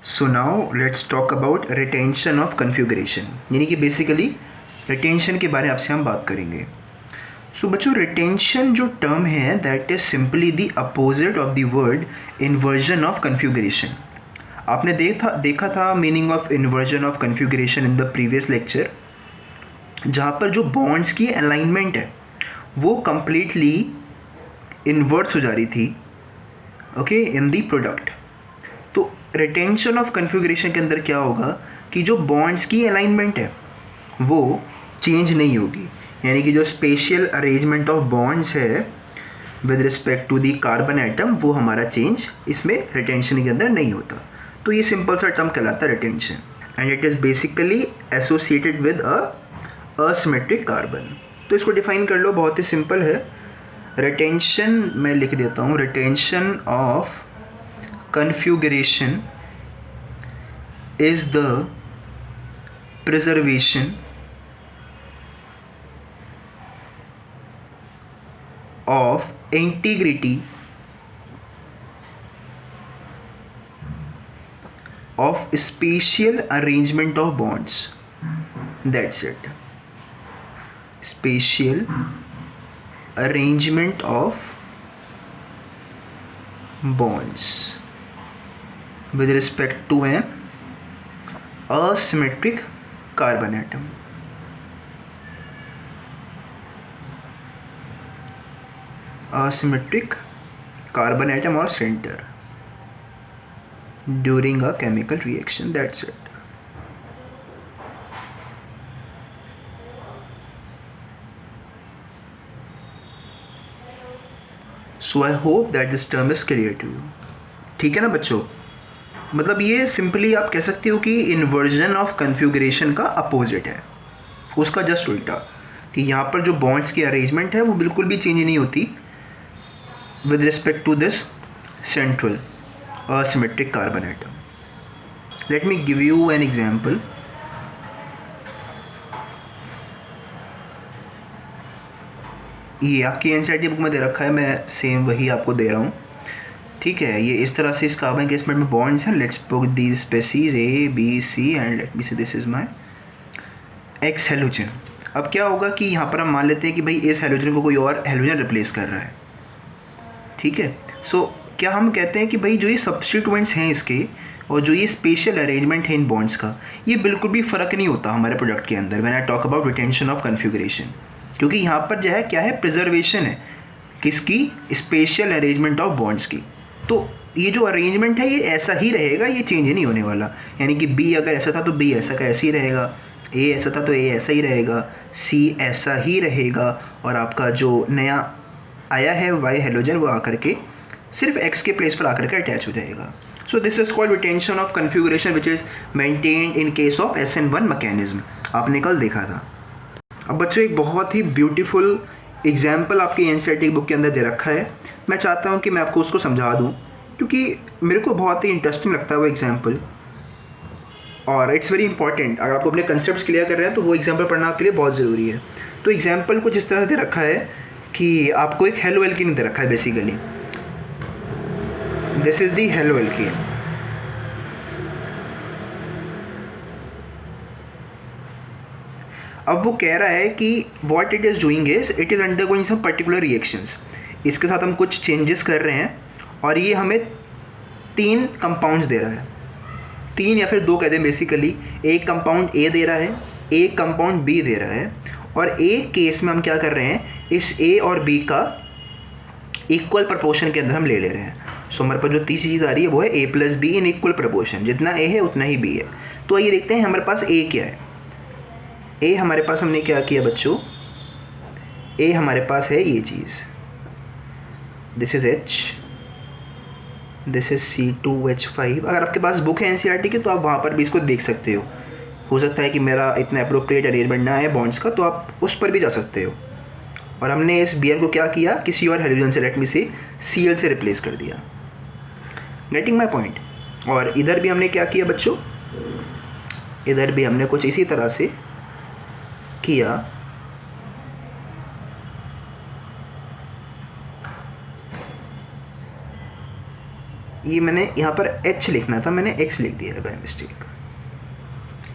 Speaker 1: So now let's talk about retention of configuration, यानी कि बेसिकली रिटेंशन के बारे में आपसे हम बात करेंगे. सो बच्चों रिटेंशन जो टर्म है that is simply the opposite of the word inversion of configuration. आपने देखा था meaning of inversion of configuration in the previous lecture, जहाँ पर जो बॉन्ड्स की अलाइनमेंट है वो कम्प्लीटली इन्वर्स हो जा रही थी, ओके, इन दी प्रोडक्ट. तो रिटेंशन ऑफ कन्फिगरेशन के अंदर क्या होगा कि जो बॉन्ड्स की अलाइनमेंट है वो चेंज नहीं होगी, यानी कि जो स्पेशियल अरेंजमेंट ऑफ बॉन्ड्स है with respect to the carbon atom, वो हमारा चेंज इसमें रिटेंशन के अंदर नहीं होता. तो ये सिंपल सा टर्म कहलाता है retention, and it is basically associated with asymmetric carbon. तो इसको डिफाइन कर लो, बहुत ही सिंपल है. रिटेंशन मैं लिख देता हूँ, retention of configuration is the preservation of integrity of spatial arrangement of bonds. That's it. Spatial arrangement of bonds with respect to an asymmetric carbon atom. Asymmetric carbon atom or center. during a chemical reaction. That's it. So I hope that this term is clear to you. ठीक है ना बच्चों, मतलब ये simply आप कह सकते हो कि इन्वर्जन ऑफ कन्फिगरेशन का अपोजिट है, उसका जस्ट उल्टा, कि यहाँ पर जो बॉन्ड्स की अरेंजमेंट है वो बिल्कुल भी चेंज नहीं होती with respect to this central asymmetric carbon atom. Let me give you an example. ये आपकी एनसीईआरटी बुक में दे रखा है, मैं सेम वही आपको दे रहा हूँ. ठीक है, ये इस तरह से इस कार्बन के एस्पेक्ट में बॉन्ड्स हैं. Let's put these species A B C and let me say this is my X halogen. अब क्या होगा कि यहाँ पर हम मान लेते हैं कि भाई इस हेलोजन को कोई और हेलोजन रिप्लेस कर रहा है. ठीक है, सो क्या हम कहते हैं कि भाई जो ये सब्स्टिट्यूएंट्स हैं इसके और जो ये स्पेशल अरेंजमेंट है इन बॉन्ड्स का, ये बिल्कुल भी फ़र्क नहीं होता हमारे प्रोडक्ट के अंदर when I talk about retention of configuration. क्योंकि यहाँ पर जो है क्या है, प्रिजर्वेशन है किसकी, स्पेशल अरेंजमेंट ऑफ बॉन्ड्स की. तो ये जो अरेंजमेंट है ये ऐसा ही रहेगा, ये चेंज नहीं होने वाला. यानी कि B अगर ऐसा था तो B ऐसा का ऐसे ही रहेगा, A ऐसा था तो A ऐसा ही रहेगा, C ऐसा ही रहेगा, और आपका जो नया आया है Y हेलोजन वो आकर के सिर्फ X के प्लेस पर आकर के अटैच हो जाएगा. सो this is called retention of configuration which is maintained in case of SN1 mechanism. आपने कल देखा था. अब बच्चों एक बहुत ही ब्यूटीफुल एग्जाम्पल आपकी एनसीईआरटी बुक के अंदर दे रखा है. मैं चाहता हूँ कि मैं आपको उसको समझा दूँ क्योंकि मेरे को बहुत ही इंटरेस्टिंग लगता है वो एग्जाम्पल, और इट्स वेरी इंपॉर्टेंट. अगर आपको अपने कंसेप्ट क्लियर कर रहे हैं तो वो एग्जाम्पल पढ़ना आपके लिए बहुत ज़रूरी है. तो एग्जाम्पल कुछ इस तरह से दे रखा है कि आपको एक हेलो एल्कीन दे रखा है. Basically this is the halo alkene. अब वो कह रहा है कि what it is doing is it is undergoing some particular reactions. इसके साथ हम कुछ चेंजेस कर रहे हैं और ये हमें 3 कंपाउंड्स दे रहा है. 3 या फिर 2 कह दें बेसिकली. एक कंपाउंड A दे रहा है, एक कंपाउंड B दे रहा है, और एक केस में हम क्या कर रहे हैं, इस A और B का इक्वल प्रपोर्शन के अंदर हम ले रहे हैं. सो हमारे पास जो तीसरी चीज़ आ रही है वो है A + B in equal proportion. जितना A है उतना ही B है. तो आइए देखते हैं हमारे पास A क्या है. A हमारे पास हमने क्या किया बच्चों, A हमारे पास है ये चीज़, this is H, this is C2H5. अगर आपके पास बुक है एनसीईआरटी की तो आप वहाँ पर भी इसको देख सकते हो सकता है कि मेरा इतना अप्रोप्रिएट अरेंजमेंट ना है बॉन्ड्स का, तो आप उस पर भी जा सकते हो. और हमने इस Br को क्या किया, किसी और हेलोजन से, लेट मी से Cl से रिप्लेस कर दिया. Getting my point. और इधर भी हमने क्या किया बच्चों, इधर भी हमने कुछ इसी तरह से किया. ये मैंने यहाँ पर H लिखना था, मैंने X लिख दिया है बाय मिस्टेक.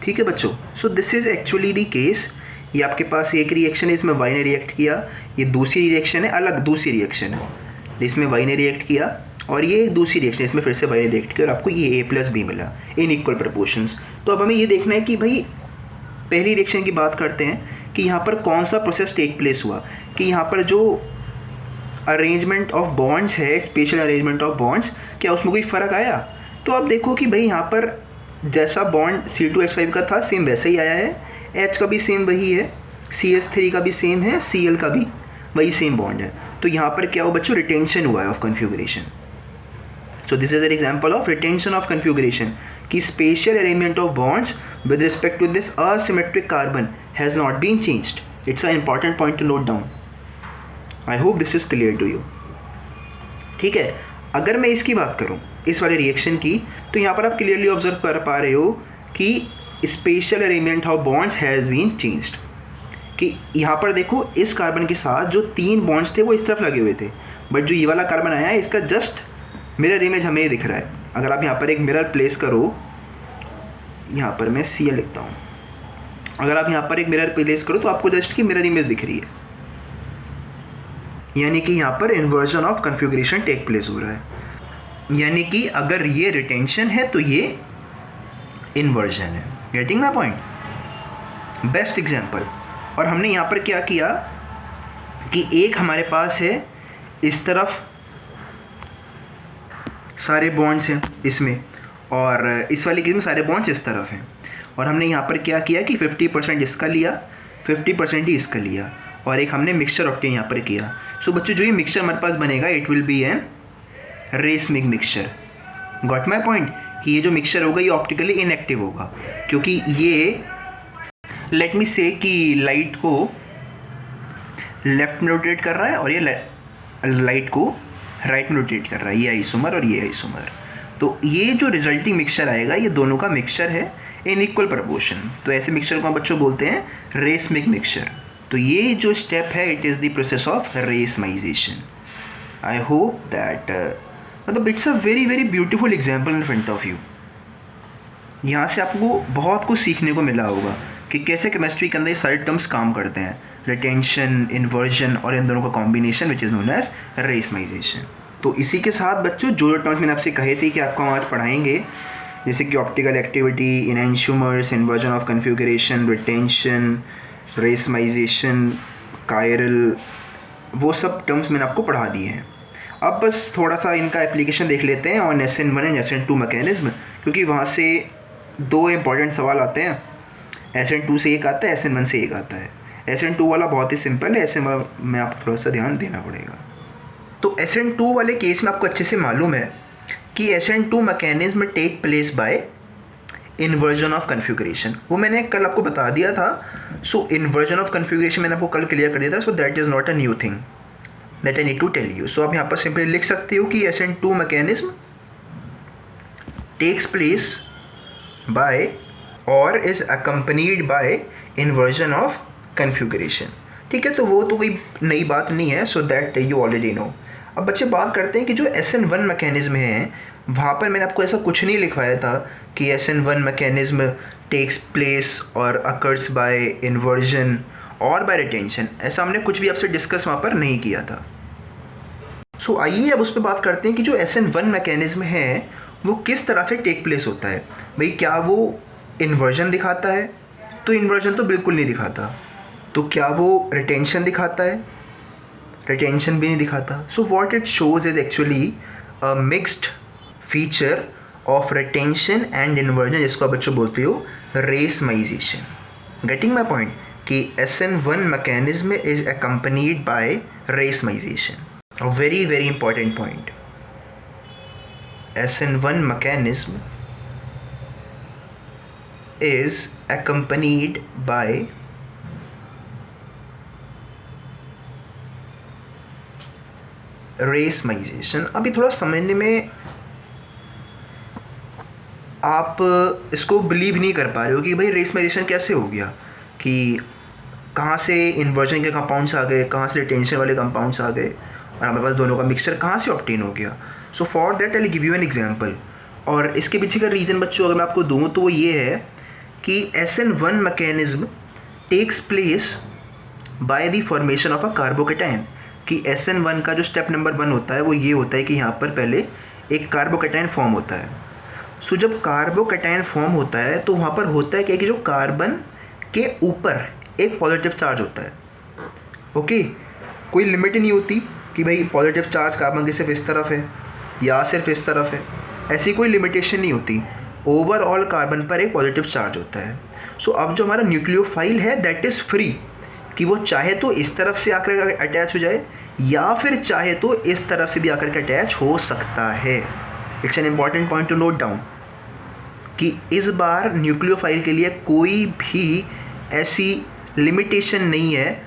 Speaker 1: ठीक है बच्चों. So this is actually the case. ये आपके पास एक रिएक्शन है, इसमें Y ने रिएक्ट किया. ये दूसरी रिएक्शन है, अलग दूसरी रिएक्शन है, इसमें Y ने रिएक्ट किया. और ये एक दूसरी रिएक्शन, इसमें फिर से Y ने रिएक्ट किया और आपको ये A + B मिला इन इक्वल प्रपोर्शंस. तो अब हमें ये देखना है कि भाई पहली रिएक्शन की बात करते हैं कि यहाँ पर कौन सा प्रोसेस टेक प्लेस हुआ, कि यहाँ पर जो अरेंजमेंट ऑफ बॉन्ड्स है, स्पेशल अरेंजमेंट ऑफ बॉन्ड्स, क्या उसमें कोई फ़र्क आया. तो आप देखो कि भाई यहाँ पर जैसा बॉन्ड C2H5 का था सेम वैसा ही आया है, H का भी सेम वही है, CH3 का भी सेम है, Cl का भी वही सेम बॉन्ड है. तो यहाँ पर क्या हो बच्चों, रिटेंशन हुआ है of configuration. So this is an example of retention of configuration, कि special arrangement of bonds with respect to this asymmetric carbon has not been changed. It's a important point to note down. I hope this is clear to you. ठीक है, अगर मैं इसकी बात करूँ, इस वाले रिएक्शन की, तो यहाँ पर आप क्लियरली ऑब्जर्व कर पा रहे हो कि special arrangement of bonds has been changed. कि यहाँ पर देखो इस कार्बन के साथ जो 3 बॉन्ड्स थे वो इस तरफ लगे हुए थे, बट जो ये वाला कार्बन आया है इसका जस्ट मिरर इमेज हमें दिख रहा है. अगर आप यहाँ पर एक मिरर प्लेस करो, यहाँ पर मैं Cl लिखता हूँ, अगर आप यहाँ पर एक मिरर प्लेस करो तो आपको जस्ट की मिरर इमेज दिख रही है. यानी कि यहाँ पर inversion of configuration take place हो रहा है. यानी कि अगर ये रिटेंशन है तो ये इन्वर्जन है. Getting my point. Best example. और हमने यहाँ पर क्या किया कि एक हमारे पास है इस तरफ सारे बॉन्ड्स हैं इसमें, और इस वाले केस में सारे बॉन्ड्स इस तरफ हैं, और हमने यहाँ पर क्या किया कि 50% इसका लिया, 50% ही इसका लिया, और एक हमने मिक्सचर ऑब्टेन यहाँ पर किया। सो बच्चों जो ये मिक्सचर हमारे पास बनेगा it will be an racemic mixture. Got my point कि ये जो मिक्सचर होगा ये ऑप्टिकली इनएक्टिव होगा, क्योंकि ये लेट मी से कि लाइट को लेफ्ट में रोटेट कर रहा है और ये लाइट को राइट में रोटेट कर रहा है, ये आइसोमर और ये आइसोमर। तो ये जो रिजल्टिंग मिक्सचर आएगा ये दोनों का मिक्सचर है इन इक्वल प्रपोर्शन, तो ऐसे मिक्सचर को हम बच्चों बोलते हैं रेसमिक मिक्सचर। तो ये जो स्टेप है it is the process of racemization. I hope that मतलब it's a very very beautiful example in front of you. यहाँ से आपको बहुत कुछ सीखने को मिला होगा कि कैसे केमिस्ट्री के अंदर ये सारे टर्म्स काम करते हैं, रिटेंशन, इन्वर्जन और इन दोनों का combination which is known as racemization. तो इसी के साथ बच्चों जो टर्म्स मैंने आपसे कहे थे कि आपको हम आज पढ़ाएंगे, जैसे कि optical activity, enantiomers, inversion of configuration, retention, racemization, chiral, वो सब टर्म्स मैंने आपको पढ़ा दिए हैं। अब बस थोड़ा सा इनका एप्लीकेशन देख लेते हैं on SN1 and SN2 mechanism, क्योंकि वहाँ से दो इम्पॉर्टेंट सवाल आते हैं। SN2 से एक आता है, SN1 से एक आता है। SN2 वाला बहुत ही सिंपल है, SN1 में आपको थोड़ा सा ध्यान देना पड़ेगा। तो SN2 वाले केस में आपको अच्छे से मालूम है कि SN2 mechanism take place by inversion of configuration, वो मैंने कल आपको बता दिया था। सो इन्वर्जन ऑफ कन्फिगरेशन मैंने आपको कल क्लियर कर दिया था, so that is not a new thing that I need to tell you. So आप यहाँ पर सिंपली लिख सकते हो कि SN2 mechanism takes place by और is accompanied by inversion of configuration. ठीक है, तो वो तो कोई नई बात नहीं है, so that you already know. अब बच्चे बात करते हैं कि जो SN1 मैकेनिज्म है वहाँ पर मैंने आपको ऐसा कुछ नहीं लिखवाया था कि SN1 मैकेनिज्म टेक्स प्लेस और अकर्स बाय इन्वर्जन और बाय रिटेंशन, ऐसा हमने कुछ भी आपसे डिस्कस वहाँ पर नहीं किया था। सो आइए अब उस पर बात करते हैं कि जो SN1 मैकेनिज्म है वो किस तरह से टेक प्लेस होता है। भाई क्या वो इन्वर्जन दिखाता है? तो इन्वर्जन तो बिल्कुल नहीं दिखाता। तो क्या वो रिटेंशन दिखाता है? रिटेंशन भी नहीं दिखाता। So what it shows is actually a mixed feature of retention and inversion, जिसको आप बच्चों बोलते हो रेसमाइजेशन। गेटिंग माई पॉइंट कि SN1 mechanism is accompanied by racemization. A very very important point. SN1 mechanism is accompanied by racemisation. अभी थोड़ा समझने में आप इसको बिलीव नहीं कर पा रहे हो कि भाई रेसमाइजेशन कैसे हो गया, कि कहाँ से इन्वर्जन के कंपाउंड्स आ गए, कहाँ से रिटेंशन वाले कंपाउंड्स आ गए, और हमारे पास दोनों का मिक्सचर कहाँ से ऑब्टेन हो गया। So for that I give you an example. और इसके पीछे का रीज़न बच्चों अगर मैं आपको दूँ तो वो ये है कि SN1 mechanism takes place by the formation of a carbocation. कि SN1 का जो स्टेप नंबर 1 होता है वो ये होता है कि यहाँ पर पहले एक कार्बोकेटाइन फॉर्म होता है। सो जब कार्बोकेटाइन फॉर्म होता है तो वहाँ पर होता है क्या कि जो कार्बन के ऊपर एक पॉजिटिव चार्ज होता है। ओके, कोई लिमिट नहीं होती कि भाई पॉजिटिव चार्ज कार्बन की सिर्फ इस तरफ है या सिर्फ इस तरफ है, ऐसी कोई लिमिटेशन नहीं होती। ओवरऑल कार्बन पर एक पॉजिटिव चार्ज होता है। सो अब जो हमारा न्यूक्लियोफाइल है दैट इज़ फ्री कि वो चाहे तो इस तरफ से आकर अटैच हो जाए या फिर चाहे तो इस तरफ से भी आकर के अटैच हो सकता है। It's an important point to note down कि इस बार न्यूक्लियोफाइल के लिए कोई भी ऐसी लिमिटेशन नहीं है,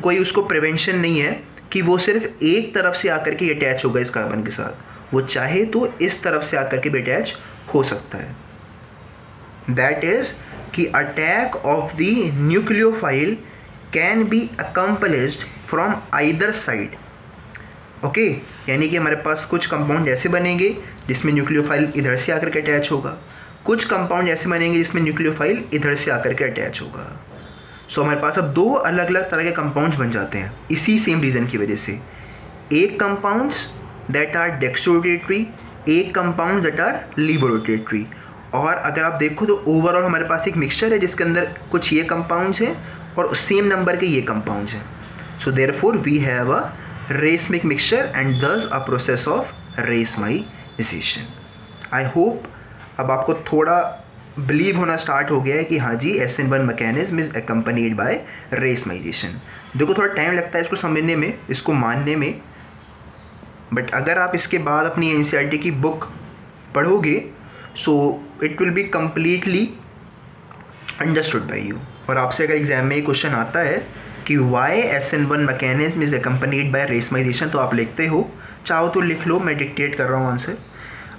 Speaker 1: कोई उसको प्रिवेंशन नहीं है कि वो सिर्फ एक तरफ से आकर के अटैच होगा इस कार्बन के साथ, वो चाहे तो इस तरफ से आकर के भी अटैच हो सकता है। दैट इज़ कि attack of the nucleophile can be accomplished from either side. Okay, यानी कि हमारे पास कुछ कंपाउंड ऐसे बनेंगे जिसमें न्यूक्लियोफाइल इधर से आकर के अटैच होगा, कुछ कंपाउंड ऐसे बनेंगे जिसमें न्यूक्लियोफाइल इधर से आकर के अटैच होगा। सो हमारे पास अब दो अलग अलग तरह के कंपाउंड्स बन जाते हैं इसी सेम रीज़न की वजह से। एक कंपाउंड्स दैट आर डेक्स्ट्रोरोटेटरी, एक कंपाउंड दैट आर लीवोरोटेटरी। और अगर आप देखो तो ओवरऑल हमारे पास एक मिक्सचर है जिसके अंदर कुछ ये कंपाउंड्स हैं और सेम नंबर के ये कंपाउंड्स हैं। So therefore we have a racemic mixture and this a process of racemization. I hope अब आपको थोड़ा बिलीव होना स्टार्ट हो गया है कि हाँ जी SN1 mechanism is accompanied by racemization. देखो थोड़ा टाइम लगता है इसको समझने में, इसको मानने में, बट अगर आप इसके बाद अपनी NCERT की बुक पढ़ोगे so it will be completely understood by you. और आपसे अगर एग्जाम में ये क्वेश्चन आता है कि why SN1 mechanism is accompanied by racemization, तो आप लिखते हो, चाहो तो लिख लो, मैं डिक्टेट कर रहा हूँ आंसर।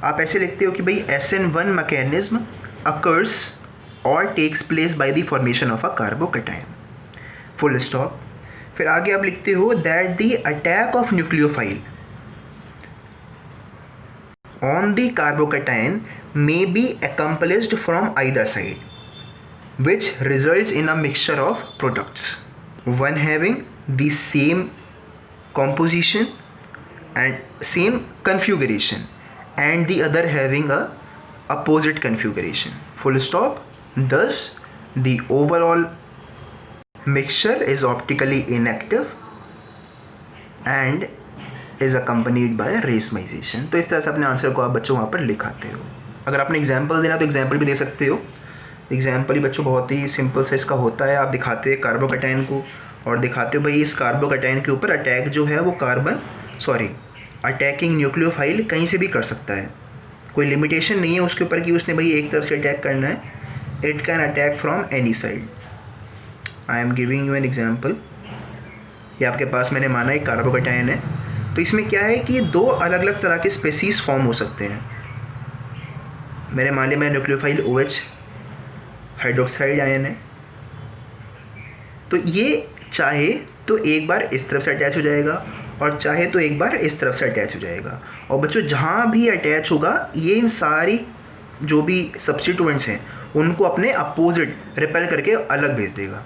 Speaker 1: आप ऐसे लिखते हो कि भाई SN1 मैकेनिज्म अकर्स और takes place by the formation of a carbocation, full stop. फिर आगे आप लिखते हो that the attack of nucleophile on the carbocation may be accomplished from either side, which results in a mixture of products, one having the same composition and same configuration and the other having a opposite configuration, full stop. Thus the overall mixture is optically inactive and is accompanied by racemisation. तो इस तरह से अपने answer को आप बच्चों वहाँ पर लिखाते हो। अगर आपने एग्जाम्पल देना तो एग्जाम्पल भी दे सकते हो। एग्जाम्पल ही बच्चों बहुत ही सिंपल से इसका होता है, आप दिखाते हो कार्बोकैटायन को और दिखाते हो भाई इस कार्बोकैटायन के ऊपर अटैक जो है वो अटैकिंग न्यूक्लियोफाइल कहीं से भी कर सकता है, कोई लिमिटेशन नहीं है उसके ऊपर कि उसने भाई एक तरफ से अटैक करना है, it can attack from any side. I am giving you an example. ये आपके पास मैंने माना एक कार्बोकैटायन है, तो इसमें क्या है कि दो अलग अलग तरह के स्पेसीज फॉर्म हो सकते हैं। मैंने मान लिया मैं न्यूक्लियोफाइल OH हाइड्रोक्साइड आयन है, तो ये चाहे तो एक बार इस तरफ से अटैच हो जाएगा और चाहे तो एक बार इस तरफ से अटैच हो जाएगा। और बच्चों जहाँ भी अटैच होगा ये इन सारी जो भी सब्स्टिट्यूएंट्स हैं उनको अपने अपोजिट रिपेल करके अलग भेज देगा।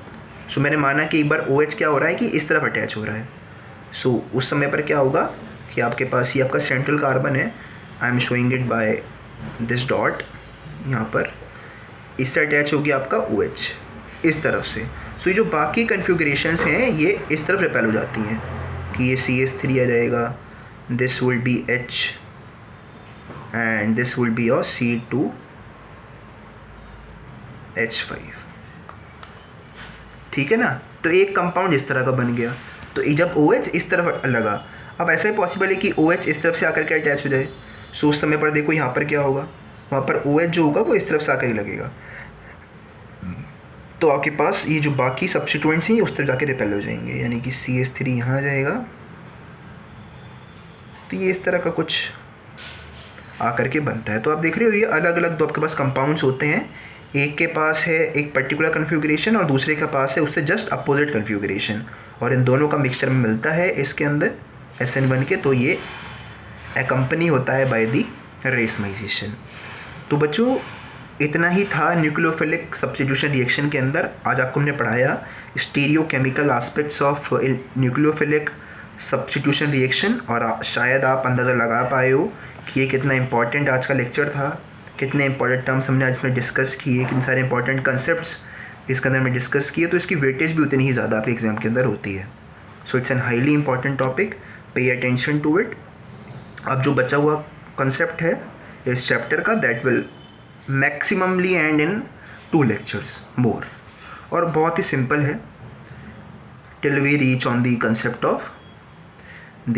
Speaker 1: सो मैंने माना कि एक बार OH क्या हो रहा है कि इस तरफ अटैच हो रहा है, सो उस समय पर क्या होगा कि आपके पास ये आपका सेंट्रल कार्बन है, I am showing it by this dot, यहाँ पर इससे अटैच होगी आपका OH इस तरफ से। सो ये जो बाकी कन्फिगरेशंस हैं ये इस तरफ रिपेल हो जाती हैं कि ये CH3 आ जाएगा, this will be H and this will be your C2H5, ठीक है ना। तो एक कंपाउंड इस तरह का बन गया। तो जब OH इस तरफ लगा, अब ऐसा ही पॉसिबल है कि OH इस तरफ से आकर के अटैच हो जाए। सो उस समय पर देखो यहाँ पर क्या होगा, वहाँ पर OH जो होगा वो इस तरफ से आकर ही लगेगा, तो आपके पास ये जो बाकी सब्स्टिट्यूएंट्स हैं ये उस तरफ जाके रिपेल हो जाएंगे, यानी कि CH3 यहाँ आ जाएगा। तो ये इस तरह का कुछ आकर के बनता है। तो आप देख रहे हो ये अलग अलग दो आपके पास कंपाउंड्स होते हैं, एक के पास है एक पर्टिकुलर कन्फिगरेशन और दूसरे के पास है उससे जस्ट अपोजिट कन्फिगरेशन, और इन दोनों का मिक्सचर में मिलता है इसके अंदर SN1 के, तो ये एकम्पनी होता है बाय दी रेसमाइजेशन। तो बच्चों इतना ही था न्यूक्लियोफिलिक सब्स्टिट्यूशन रिएक्शन के अंदर। आज आपको हमने पढ़ाया stereochemical aspects of nucleophilic substitution reaction, और शायद आप अंदाज़ा लगा पाए हो कि ये कितना इंपॉर्टेंट आज का लेक्चर था, कितने इंपॉर्टेंट टर्म्स हमने आज में डिस्कस किए, कितने सारे इंपॉर्टेंट कंसेप्ट्स इसके अंदर में डिस्कस किए, तो इसकी वेटेज भी उतनी ही ज़्यादा आपके एग्ज़ाम के अंदर होती है। So it's an highly important topic, pay attention to it. अब जो बचा हुआ कंसेप्ट है इस चैप्टर का that will maximally end in 2 lectures more, और बहुत ही सिंपल है till we reach on the concept of the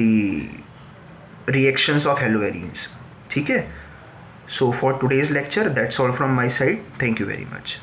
Speaker 1: reactions of haloarenes, ठीक है। So for today's lecture that's all from my side, thank you very much.